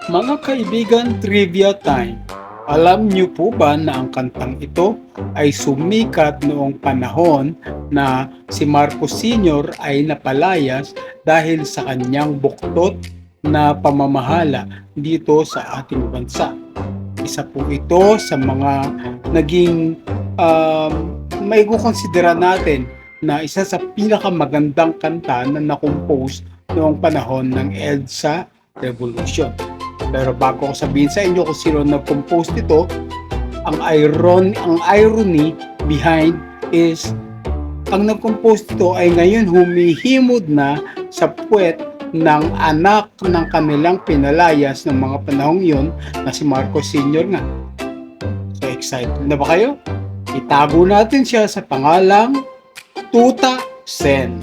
Mga kaibigan, trivia time. Alam niyo po ba na ang kantang ito ay sumikat noong panahon na si Marcos Sr. ay napalayas dahil sa kanyang buktot na pamamahala dito sa ating bansa. Isa po ito sa mga naging may kukonsidera natin na isa sa pinakamagandang kanta na nakompose noong panahon ng EDSA Revolution. Pero bago ko sabihin sa inyo kung sino nag-compose nito, ang irony behind is ang nag-compose nito ay ngayon humihimod na sa puwet ng anak ng kanilang pinalayas ng mga panahong yon na si Marcos Sr. nga. So excited na ba kayo? Itago natin siya sa pangalang Tuta Sen.